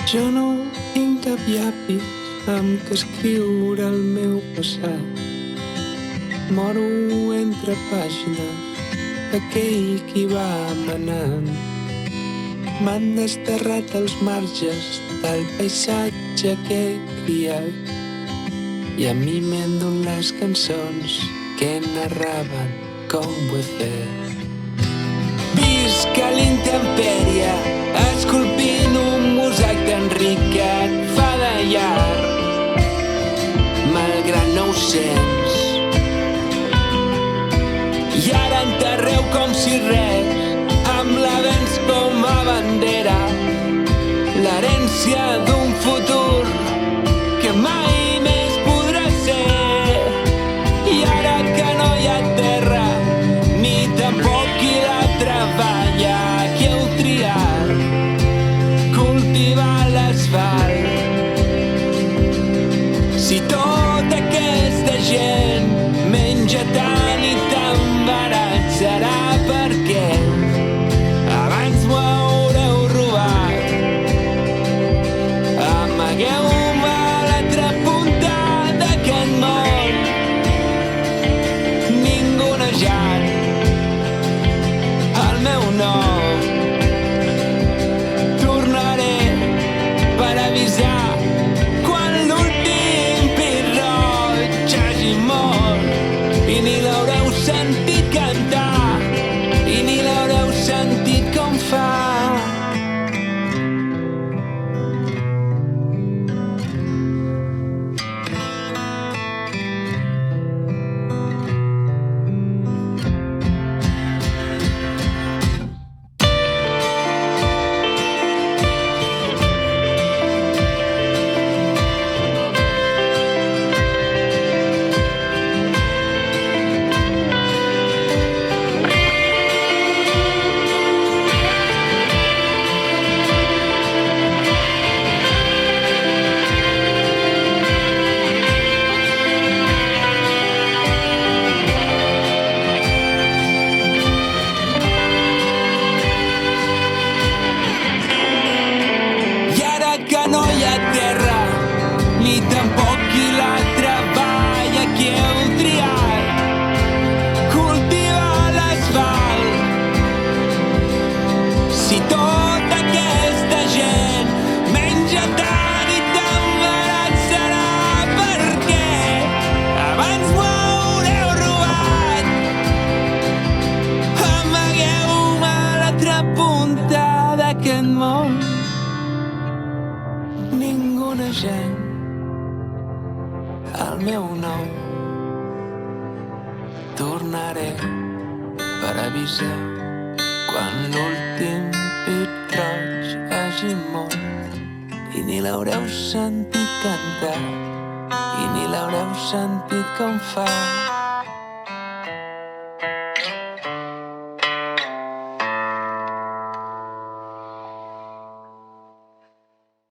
Jo no tinc cap llapis amb què escriure el meu passat. Moro entre pàgines d'aquell qui va manant. M'han desterrat els marges del paisatge que he criat i a mi m'enduen les cançons que narraven com ho he fet. Visc a l'intempèrie, esculpint un mosaic d'Enric que et fa de llar, malgrat no ho sents. I ara enterreu com si res, amb l'avenç com a bandera, l'herència d'un futur que mai més podrà ser. I ara que no hi ha terra, ni tampoc qui la treballa, qui heu triat cultivar l'asfalt. Si tota aquesta gent menja tant i tan barat, serà perquè abans m'ho haureu robat. Amagueu-me a l'altra punta d'aquest món, ningunejant el meu nom. Tornaré per avisar quan l'últim pit roig hagi mort i ni l'haureu sentit cantar i ni l'haureu sentit com fa. Que no hi ha terra, ni tampoc qui la treballa, qui heu triat cultivar l'asfalt. Si tota aquesta gent menja tant i tan barat, serà perquè abans m'ho haureu robat. Amagueu-me a l'altra punta d'aquest món, ningunejant el meu nom. Tornaré per avisar quan l'últim pit roig hagi mort i ni l'haureu sentit cantar i ni l'haureu sentit com fa.